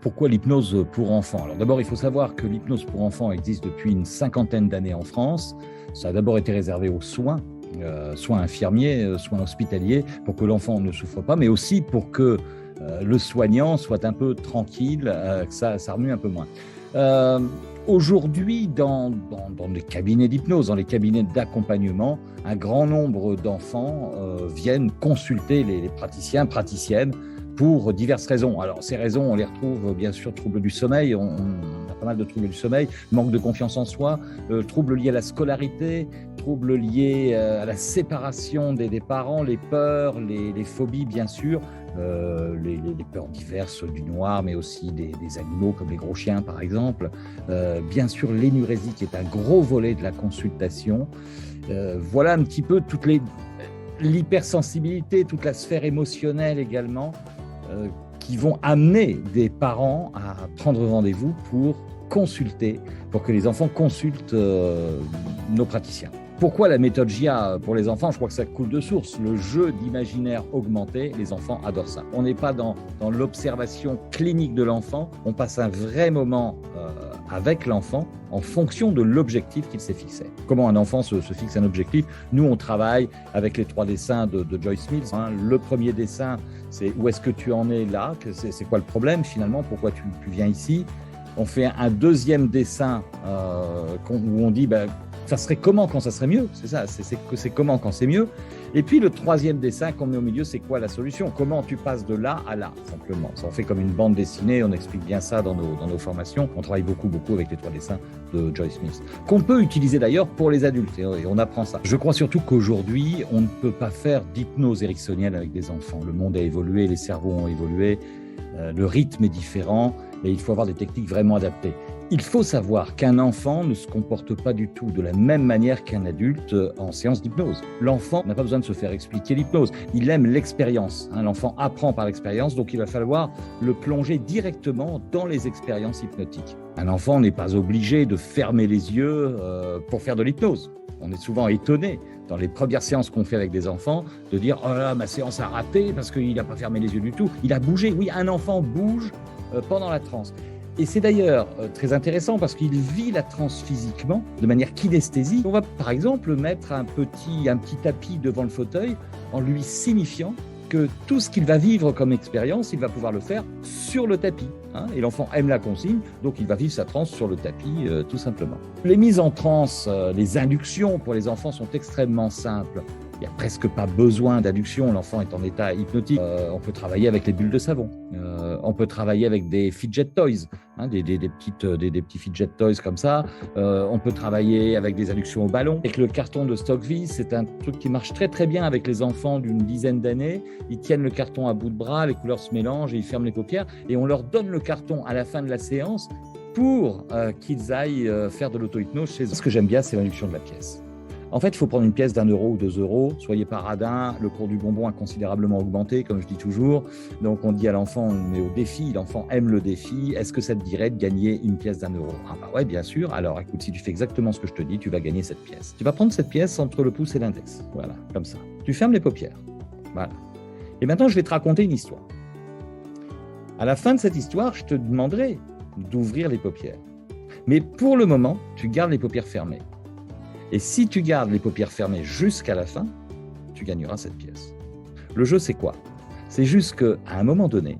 Pourquoi l'hypnose pour enfants? Alors d'abord, il faut savoir que l'hypnose pour enfants existe depuis une cinquantaine d'années en France. Ça a d'abord été réservé aux soins, soins infirmiers, soins hospitaliers, pour que l'enfant ne souffre pas, mais aussi pour que le soignant soit un peu tranquille, que ça remue un peu moins. Aujourd'hui, dans les cabinets d'hypnose, dans les cabinets d'accompagnement, un grand nombre d'enfants viennent consulter les praticiens, praticiennes, pour diverses raisons. Alors, ces raisons, on les retrouve bien sûr, troubles du sommeil, on a pas mal de troubles du sommeil, manque de confiance en soi, troubles liés à la scolarité, troubles liés à la séparation des parents, les peurs, les phobies bien sûr, les peurs diverses du noir, mais aussi des animaux comme les gros chiens par exemple. Bien sûr, l'énurésie qui est un gros volet de la consultation. Voilà un petit peu l'hypersensibilité, toute la sphère émotionnelle également, qui vont amener des parents à prendre rendez-vous pour consulter, pour que les enfants consultent nos praticiens. Pourquoi la méthode JIA pour les enfants? Je crois que ça coule de source. Le jeu d'imaginaire augmenté, les enfants adorent ça. On n'est pas dans l'observation clinique de l'enfant, on passe un vrai moment avec l'enfant en fonction de l'objectif qu'il s'est fixé. Comment un enfant se fixe un objectif? Nous, on travaille avec les 3 dessins de Joyce Mills. Le premier dessin, c'est où est-ce que tu en es là? C'est quoi le problème finalement? Pourquoi tu viens ici? On fait un deuxième dessin où on dit ça serait comment quand ça serait mieux? C'est ça, c'est comment quand c'est mieux. Et puis le troisième dessin qu'on met au milieu, c'est quoi la solution? Comment tu passes de là à là, simplement. Ça, on fait comme une bande dessinée, on explique bien ça dans nos formations. On travaille beaucoup avec les 3 dessins de Joyce Mills, qu'on peut utiliser d'ailleurs pour les adultes, et on apprend ça. Je crois surtout qu'aujourd'hui, on ne peut pas faire d'hypnose ericksonienne avec des enfants. Le monde a évolué, les cerveaux ont évolué, le rythme est différent, et il faut avoir des techniques vraiment adaptées. Il faut savoir qu'un enfant ne se comporte pas du tout de la même manière qu'un adulte en séance d'hypnose. L'enfant n'a pas besoin de se faire expliquer l'hypnose. Il aime l'expérience. L'enfant apprend par l'expérience, donc il va falloir le plonger directement dans les expériences hypnotiques. Un enfant n'est pas obligé de fermer les yeux pour faire de l'hypnose. On est souvent étonné dans les premières séances qu'on fait avec des enfants de dire « Oh là, ma séance a raté parce qu'il n'a pas fermé les yeux du tout. Il a bougé. » Oui, un enfant bouge pendant la transe. Et c'est d'ailleurs très intéressant parce qu'il vit la transe physiquement, de manière kinesthésique. On va par exemple mettre un petit tapis devant le fauteuil en lui signifiant que tout ce qu'il va vivre comme expérience, il va pouvoir le faire sur le tapis. Et l'enfant aime la consigne, donc il va vivre sa transe sur le tapis, tout simplement. Les mises en transe, les inductions pour les enfants sont extrêmement simples. Il n'y a presque pas besoin d'induction, l'enfant est en état hypnotique. On peut travailler avec les bulles de savon, on peut travailler avec des fidget toys, des petits fidget toys comme ça. On peut travailler avec des inductions au ballon. Avec le carton de Stockvis, c'est un truc qui marche très très bien avec les enfants d'une dizaine d'années. Ils tiennent le carton à bout de bras, les couleurs se mélangent et ils ferment les paupières et on leur donne le carton à la fin de la séance pour qu'ils aillent faire de l'auto-hypnose chez eux. Ce que j'aime bien, c'est l'induction de la pièce. En fait, il faut prendre une pièce d'1 euro ou 2 euros. Soyez pas radin. Le cours du bonbon a considérablement augmenté, comme je dis toujours. Donc, on dit à l'enfant, on met au défi. L'enfant aime le défi. Est-ce que ça te dirait de gagner une pièce d'1 euro? Ah bah ouais, bien sûr. Alors, écoute, si tu fais exactement ce que je te dis, tu vas gagner cette pièce. Tu vas prendre cette pièce entre le pouce et l'index. Voilà, comme ça. Tu fermes les paupières. Voilà. Et maintenant, je vais te raconter une histoire. À la fin de cette histoire, je te demanderai d'ouvrir les paupières. Mais pour le moment, tu gardes les paupières fermées. Et si tu gardes les paupières fermées jusqu'à la fin, tu gagneras cette pièce. Le jeu, c'est quoi? C'est juste qu'à un moment donné,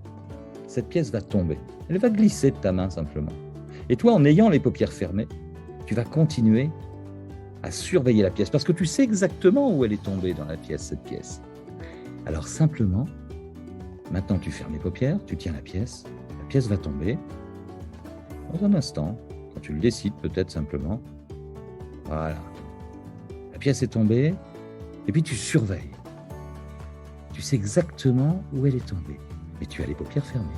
cette pièce va tomber. Elle va glisser de ta main simplement. Et toi, en ayant les paupières fermées, tu vas continuer à surveiller la pièce parce que tu sais exactement où elle est tombée dans la pièce, cette pièce. Alors simplement, maintenant tu fermes les paupières, tu tiens la pièce va tomber dans un instant, quand tu le décides peut-être simplement. Voilà. La pièce est tombée, et puis tu surveilles. Tu sais exactement où elle est tombée, mais tu as les paupières fermées.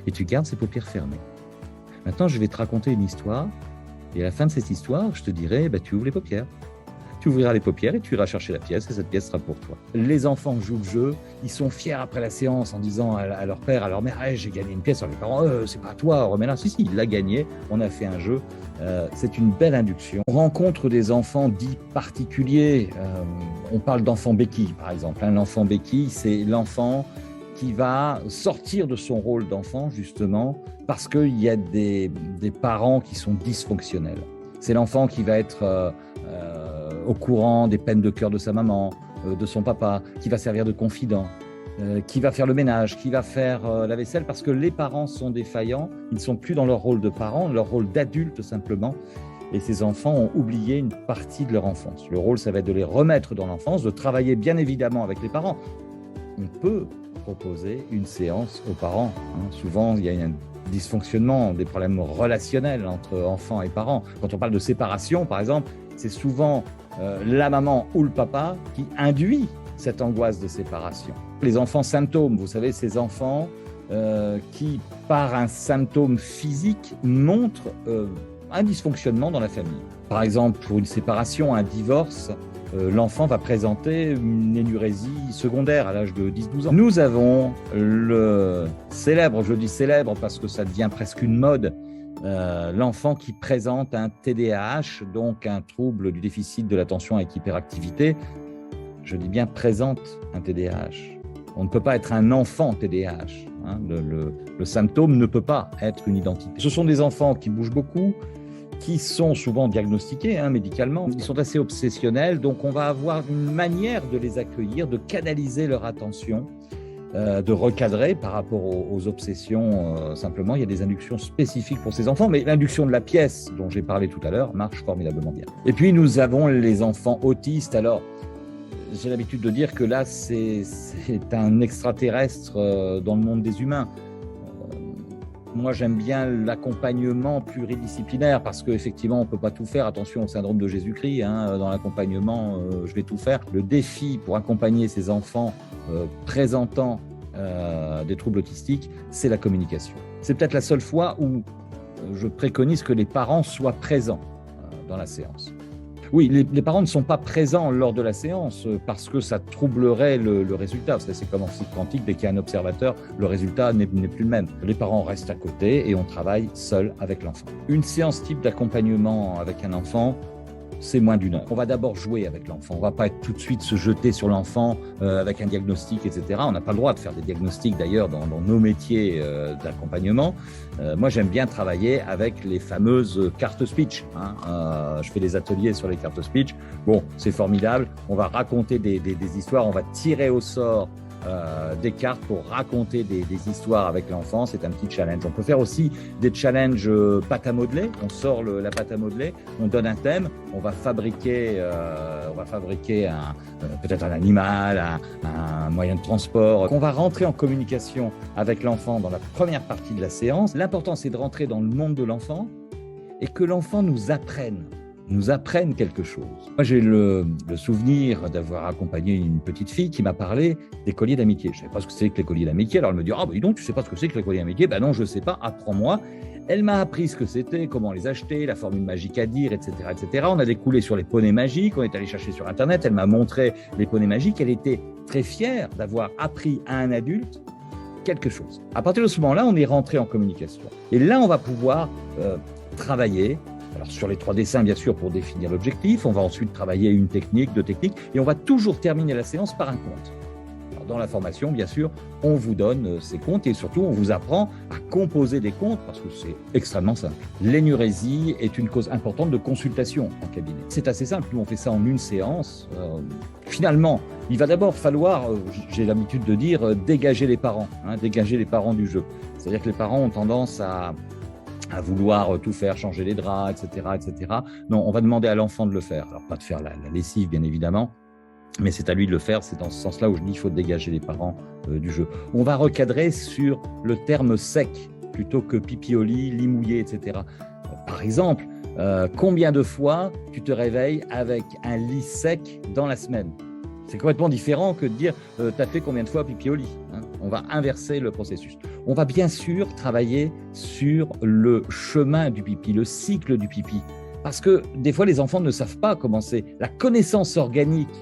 Et tu gardes ces paupières fermées. Maintenant, je vais te raconter une histoire, et à la fin de cette histoire, je te dirai, tu ouvres les paupières. Tu ouvriras les paupières et tu iras chercher la pièce, et cette pièce sera pour toi. Les enfants jouent le jeu, ils sont fiers après la séance en disant à leur père, à leur mère, hey, j'ai gagné une pièce. Alors les parents, c'est pas à toi, remets-la. Si, il l'a gagné, on a fait un jeu. C'est une belle induction. On rencontre des enfants dits particuliers. On parle d'enfants béquilles, par exemple. L'enfant béquille, c'est l'enfant qui va sortir de son rôle d'enfant, justement, parce qu'il y a des parents qui sont dysfonctionnels. C'est l'enfant qui va être au courant des peines de cœur de sa maman, de son papa, qui va servir de confident, qui va faire le ménage, qui va faire la vaisselle, parce que les parents sont défaillants, ils ne sont plus dans leur rôle de parents, leur rôle d'adulte simplement, et ces enfants ont oublié une partie de leur enfance. Le rôle, ça va être de les remettre dans l'enfance, de travailler bien évidemment avec les parents. On peut proposer une séance aux parents. Souvent, il y a un dysfonctionnement, des problèmes relationnels entre enfants et parents. Quand on parle de séparation, par exemple, c'est souvent la maman ou le papa qui induit cette angoisse de séparation. Les enfants symptômes, vous savez, ces enfants qui, par un symptôme physique, montrent un dysfonctionnement dans la famille. Par exemple, pour une séparation, un divorce, l'enfant va présenter une énurésie secondaire à l'âge de 10-12 ans. Nous avons le célèbre, je dis célèbre parce que ça devient presque une mode, l'enfant qui présente un TDAH, donc un trouble du déficit de l'attention avec hyperactivité. Je dis bien présente un TDAH. On ne peut pas être un enfant TDAH. Le symptôme ne peut pas être une identité. Ce sont des enfants qui bougent beaucoup, qui sont souvent diagnostiqués médicalement. Ils sont assez obsessionnels, donc on va avoir une manière de les accueillir, de canaliser leur attention, de recadrer par rapport aux obsessions. Simplement, il y a des inductions spécifiques pour ces enfants, mais l'induction de la pièce, dont j'ai parlé tout à l'heure, marche formidablement bien. Et puis, nous avons les enfants autistes. Alors, j'ai l'habitude de dire que là, c'est un extraterrestre dans le monde des humains. Moi, j'aime bien l'accompagnement pluridisciplinaire parce qu'effectivement, on ne peut pas tout faire. Attention au syndrome de Jésus-Christ, dans l'accompagnement, je vais tout faire. Le défi pour accompagner ces enfants présentant des troubles autistiques, c'est la communication. C'est peut-être la seule fois où je préconise que les parents soient présents dans la séance. Oui, les parents ne sont pas présents lors de la séance parce que ça troublerait le résultat. C'est comme en physique quantique, dès qu'il y a un observateur, le résultat n'est plus le même. Les parents restent à côté et on travaille seul avec l'enfant. Une séance type d'accompagnement avec un enfant, c'est moins d'1 heure. On va d'abord jouer avec l'enfant. On ne va pas tout de suite se jeter sur l'enfant avec un diagnostic, etc. On n'a pas le droit de faire des diagnostics d'ailleurs dans nos métiers d'accompagnement. Moi, j'aime bien travailler avec les fameuses cartes speech. Je fais des ateliers sur les cartes speech. Bon, c'est formidable. On va raconter des histoires. On va tirer au sort des cartes pour raconter des histoires avec l'enfant. C'est un petit challenge. On peut faire aussi des challenges pâte à modeler. On sort la pâte à modeler, on donne un thème, on va fabriquer peut-être un animal, un moyen de transport. On va rentrer en communication avec l'enfant dans la première partie de la séance. L'important, c'est de rentrer dans le monde de l'enfant et que l'enfant nous apprenne quelque chose. Moi, j'ai le souvenir d'avoir accompagné une petite fille qui m'a parlé des colliers d'amitié. Je ne savais pas ce que c'est que les colliers d'amitié. Alors, elle me dit « Ah, bah, dis donc, tu ne sais pas ce que c'est que les colliers d'amitié ?» Ben non, je ne sais pas, apprends-moi. Elle m'a appris ce que c'était, comment les acheter, la formule magique à dire, etc., etc. On a découlé sur les poneys magiques, on est allé chercher sur Internet, elle m'a montré les poneys magiques. Elle était très fière d'avoir appris à un adulte quelque chose. À partir de ce moment-là, on est rentré en communication. Et là, on va pouvoir travailler. Alors sur les 3 dessins, bien sûr, pour définir l'objectif, on va ensuite travailler une technique, 2 techniques, et on va toujours terminer la séance par un conte. Alors dans la formation, bien sûr, on vous donne ces contes et surtout, on vous apprend à composer des contes parce que c'est extrêmement simple. L'énurésie est une cause importante de consultation en cabinet. C'est assez simple, nous on fait ça en une séance. Finalement, il va d'abord falloir, j'ai l'habitude de dire, dégager les parents du jeu. C'est-à-dire que les parents ont tendance à vouloir tout faire, changer les draps, etc., etc. Non, on va demander à l'enfant de le faire. Alors, pas de faire la lessive, bien évidemment, mais c'est à lui de le faire. C'est dans ce sens-là où je dis qu'il faut dégager les parents du jeu. On va recadrer sur le terme sec plutôt que pipi au lit, lit mouillé, etc. Par exemple, combien de fois tu te réveilles avec un lit sec dans la semaine ? C'est complètement différent que de dire t'as fait combien de fois pipi au lit. On va inverser le processus. On va bien sûr travailler sur le chemin du pipi, le cycle du pipi. Parce que des fois, les enfants ne savent pas comment c'est. La connaissance organique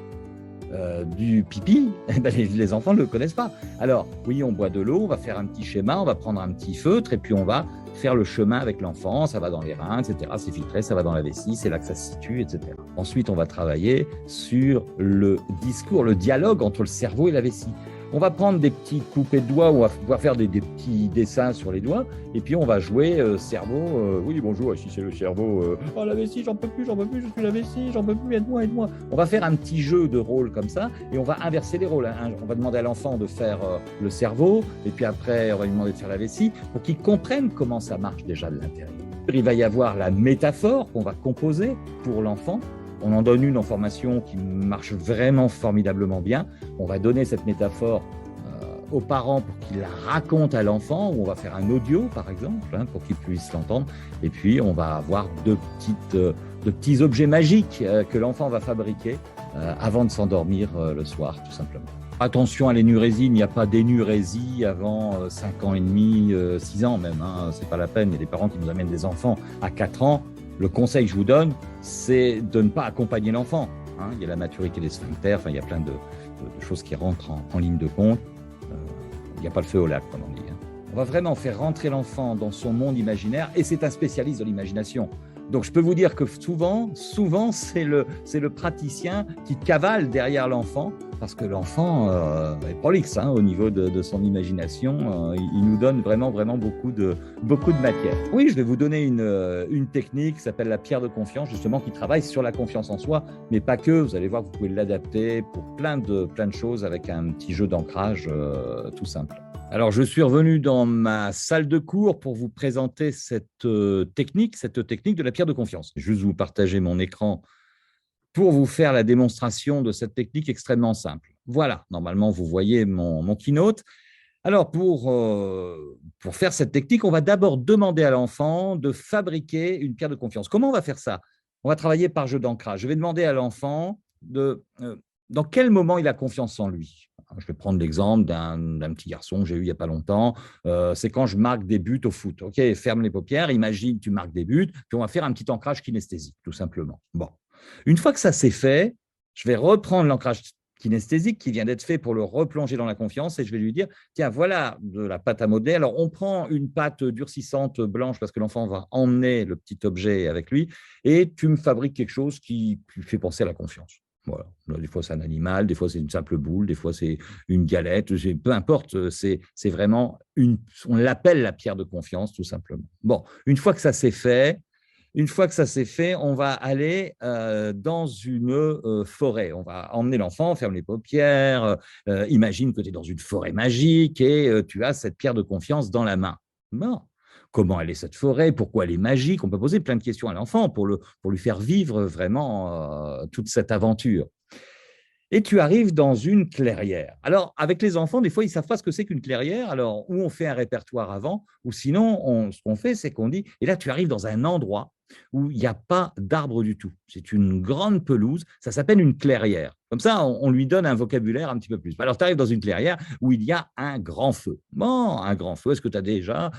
du pipi, les enfants ne le connaissent pas. Alors, oui, on boit de l'eau, on va faire un petit schéma, on va prendre un petit feutre et puis on va faire le chemin avec l'enfant. Ça va dans les reins, etc. C'est filtré, ça va dans la vessie, c'est là que ça se situe, etc. Ensuite, on va travailler sur le discours, le dialogue entre le cerveau et la vessie. On va prendre des petites poupées de doigts, on va pouvoir faire des petits dessins sur les doigts, et puis on va jouer cerveau. Oui, bonjour, ici c'est le cerveau. Oh, la vessie, j'en peux plus, je suis la vessie, j'en peux plus, aide-moi, aide-moi. On va faire un petit jeu de rôle comme ça, et on va inverser les rôles. On va demander à l'enfant de faire le cerveau, et puis après, on va lui demander de faire la vessie, pour qu'il comprenne comment ça marche déjà de l'intérieur. Il va y avoir la métaphore qu'on va composer pour l'enfant. On en donne une en formation qui marche vraiment formidablement bien. On va donner cette métaphore aux parents pour qu'ils la racontent à l'enfant, ou on va faire un audio, par exemple, pour qu'ils puissent l'entendre. Et puis, on va avoir de petits objets magiques que l'enfant va fabriquer avant de s'endormir le soir, tout simplement. Attention à l'énurésie, il n'y a pas d'énurésie avant 5 ans et demi, 6 ans même. C'est pas la peine. Il y a des parents qui nous amènent des enfants à 4 ans. Le conseil que je vous donne, c'est de ne pas accompagner l'enfant. Il y a la maturité des sphincters, il y a plein de choses qui rentrent en ligne de compte. Il n'y a pas le feu au lac, comme on dit. On va vraiment faire rentrer l'enfant dans son monde imaginaire, et c'est un spécialiste de l'imagination. Donc, je peux vous dire que souvent, c'est le praticien qui cavale derrière l'enfant, parce que l'enfant est prolixe au niveau de son imagination. Il nous donne vraiment beaucoup de matière. Oui, je vais vous donner une technique qui s'appelle la pierre de confiance, justement, qui travaille sur la confiance en soi, mais pas que. Vous allez voir que vous pouvez l'adapter pour plein de choses avec un petit jeu d'ancrage tout simple. Alors, je suis revenu dans ma salle de cours pour vous présenter cette technique de la pierre de confiance. Je vais juste vous partager mon écran pour vous faire la démonstration de cette technique extrêmement simple. Voilà, normalement, vous voyez mon keynote. Alors, pour faire cette technique, on va d'abord demander à l'enfant de fabriquer une pierre de confiance. Comment on va faire ça? On va travailler par jeu d'ancrage. Je vais demander à l'enfant dans quel moment il a confiance en lui. Je vais prendre l'exemple d'un petit garçon que j'ai eu il n'y a pas longtemps. C'est quand je marque des buts au foot. OK, ferme les paupières, imagine tu marques des buts, puis on va faire un petit ancrage kinesthésique, tout simplement. Bon. Une fois que ça c'est fait, je vais reprendre l'ancrage kinesthésique qui vient d'être fait pour le replonger dans la confiance, et je vais lui dire, tiens, voilà de la pâte à modeler. Alors, on prend une pâte durcissante blanche parce que l'enfant va emmener le petit objet avec lui, et tu me fabriques quelque chose qui fait penser à la confiance. Voilà. Des fois, c'est un animal, des fois, c'est une simple boule, des fois, c'est une galette, peu importe, c'est vraiment on l'appelle la pierre de confiance, tout simplement. Bon, une fois que ça c'est fait, on va aller dans une forêt. On va emmener l'enfant, ferme les paupières, imagine que tu es dans une forêt magique et tu as cette pierre de confiance dans la main. Bon. Comment elle est cette forêt? Pourquoi elle est magique? On peut poser plein de questions à l'enfant pour lui faire vivre vraiment toute cette aventure. Et tu arrives dans une clairière. Alors, avec les enfants, des fois, ils ne savent pas ce que c'est qu'une clairière. Alors, ou on fait un répertoire avant, ou sinon, ce qu'on fait, c'est qu'on dit, et là, tu arrives dans un endroit où il n'y a pas d'arbre du tout. C'est une grande pelouse, ça s'appelle une clairière. Comme ça, on lui donne un vocabulaire un petit peu plus. Alors, tu arrives dans une clairière où il y a un grand feu. Bon, un grand feu, est-ce que tu as déjà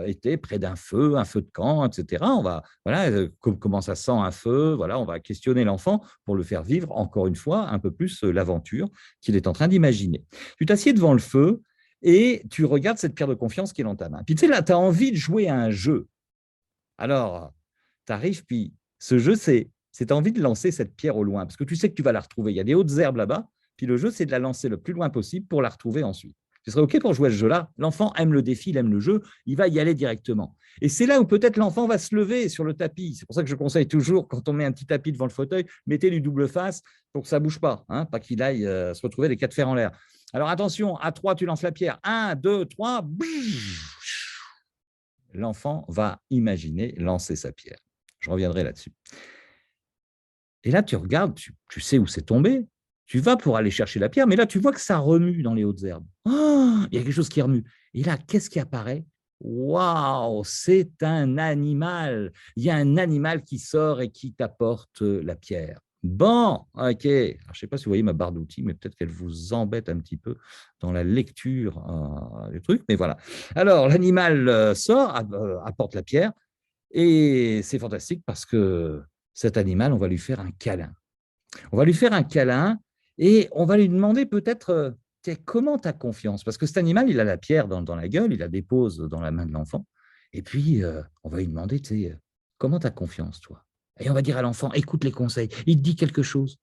été près d'un feu, un feu de camp, etc. On va, voilà, comment ça sent un feu, voilà, on va questionner l'enfant pour le faire vivre, encore une fois, un peu plus l'aventure qu'il est en train d'imaginer. Tu t'assieds devant le feu et tu regardes cette pierre de confiance qui est dans ta main. Puis tu sais, là, tu as envie de jouer à un jeu. Alors, tu arrives, puis ce jeu, c'est tu as envie de lancer cette pierre au loin, parce que tu sais que tu vas la retrouver. Il y a des hautes herbes là-bas, puis le jeu, c'est de la lancer le plus loin possible pour la retrouver ensuite. Tu serais OK pour jouer à ce jeu-là? L'enfant aime le défi, il aime le jeu, il va y aller directement. Et c'est là où peut-être l'enfant va se lever sur le tapis. C'est pour ça que je conseille toujours, quand on met un petit tapis devant le fauteuil, mettez du double face pour que ça ne bouge pas, pas qu'il aille se retrouver les quatre fers en l'air. Alors attention, à 3, tu lances la pierre. 1, 2, 3. L'enfant va imaginer lancer sa pierre. Je reviendrai là-dessus. Et là, tu regardes, tu sais où c'est tombé. Tu vas pour aller chercher la pierre, mais là, tu vois que ça remue dans les hautes herbes. Oh, il y a quelque chose qui remue. Et là, qu'est-ce qui apparaît? Waouh, c'est un animal. Il y a un animal qui sort et qui t'apporte la pierre. Bon, OK. Alors, je ne sais pas si vous voyez ma barre d'outils, mais peut-être qu'elle vous embête un petit peu dans la lecture du truc. Mais voilà. Alors, l'animal sort, apporte la pierre. Et c'est fantastique parce que cet animal, on va lui faire un câlin. On va lui faire un câlin et on va lui demander peut-être comment tu as confiance. Parce que cet animal, il a la pierre dans la gueule, il la dépose dans la main de l'enfant. Et puis, on va lui demander comment tu as confiance, toi? Et on va dire à l'enfant, écoute les conseils, il te dit quelque chose.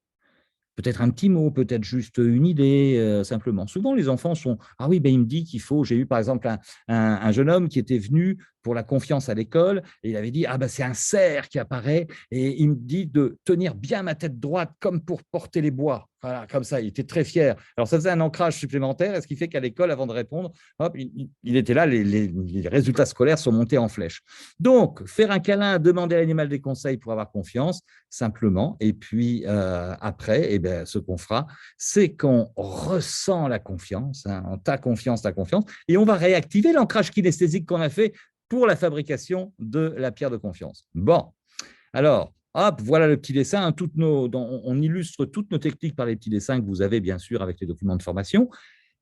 peut-être un petit mot, peut-être juste une idée, simplement. Souvent, les enfants sont, ah oui, ben, il me dit qu'il faut, j'ai eu par exemple un jeune homme qui était venu pour la confiance à l'école et il avait dit, ah ben c'est un cerf qui apparaît et il me dit de tenir bien ma tête droite comme pour porter les bois. Voilà, comme ça, il était très fier. Alors, ça faisait un ancrage supplémentaire, et ce qui fait qu'à l'école, avant de répondre, hop, il était là, les résultats scolaires sont montés en flèche. Donc, faire un câlin, demander à l'animal des conseils pour avoir confiance, simplement. Et puis, après, eh ben, ce qu'on fera, c'est qu'on ressent la confiance, hein, ta confiance, et on va réactiver l'ancrage kinesthésique qu'on a fait pour la fabrication de la pierre de confiance. Bon, alors, hop, voilà le petit dessin. Hein, on illustre toutes nos techniques par les petits dessins que vous avez, bien sûr, avec les documents de formation.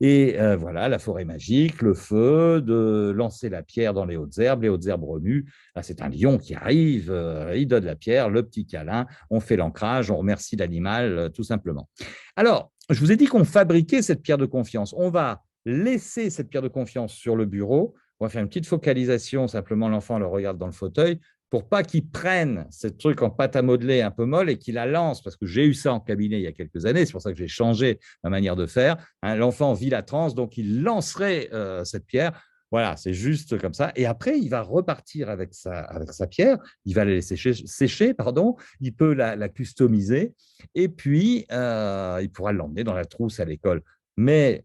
Et voilà, la forêt magique, le feu, de lancer la pierre dans les hautes herbes remuent. Là, c'est un lion qui arrive, il donne la pierre, le petit câlin, on fait l'ancrage, on remercie l'animal, tout simplement. Alors, je vous ai dit qu'on fabriquait cette pierre de confiance. On va laisser cette pierre de confiance sur le bureau. On va faire une petite focalisation, simplement l'enfant le regarde dans le fauteuil, pour pas qu'il prenne ce truc en pâte à modeler un peu molle et qu'il la lance, parce que j'ai eu ça en cabinet il y a quelques années, c'est pour ça que j'ai changé ma manière de faire. Hein, l'enfant vit la transe, donc il lancerait cette pierre. Voilà, c'est juste comme ça. Et après, il va repartir avec sa pierre, il va la laisser sécher, pardon. Il peut la customiser et puis il pourra l'emmener dans la trousse à l'école. Mais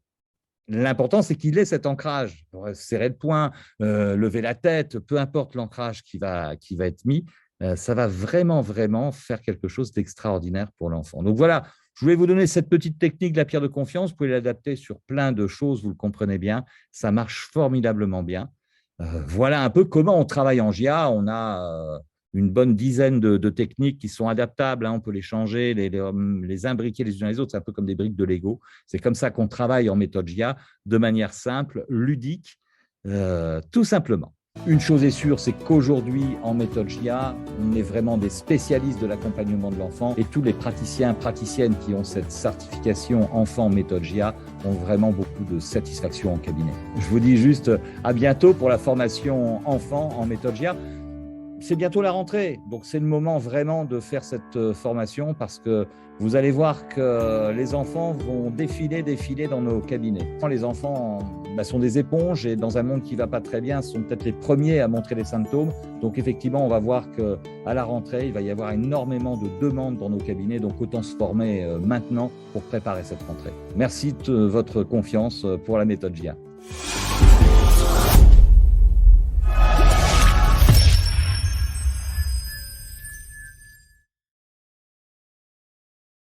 l'important, c'est qu'il ait cet ancrage, serrer le poing, lever la tête, peu importe l'ancrage qui va être mis, ça va vraiment, vraiment faire quelque chose d'extraordinaire pour l'enfant. Donc voilà, je voulais vous donner cette petite technique de la pierre de confiance. Vous pouvez l'adapter sur plein de choses, vous le comprenez bien. Ça marche formidablement bien. Voilà un peu comment on travaille en GIA. On a une bonne dizaine de techniques qui sont adaptables. Hein, on peut les changer, les imbriquer les unes les autres. C'est un peu comme des briques de Lego. C'est comme ça qu'on travaille en méthode GIA, de manière simple, ludique, tout simplement. Une chose est sûre, c'est qu'aujourd'hui, en méthode GIA, on est vraiment des spécialistes de l'accompagnement de l'enfant et tous les praticiens, praticiennes qui ont cette certification enfant méthode GIA ont vraiment beaucoup de satisfaction en cabinet. Je vous dis juste à bientôt pour la formation enfant en méthode GIA. C'est bientôt la rentrée, donc c'est le moment vraiment de faire cette formation parce que vous allez voir que les enfants vont défiler dans nos cabinets. Les enfants sont des éponges et dans un monde qui ne va pas très bien, sont peut-être les premiers à montrer les symptômes. Donc effectivement, on va voir qu'à la rentrée, il va y avoir énormément de demandes dans nos cabinets, donc autant se former maintenant pour préparer cette rentrée. Merci de votre confiance pour la méthode GIA.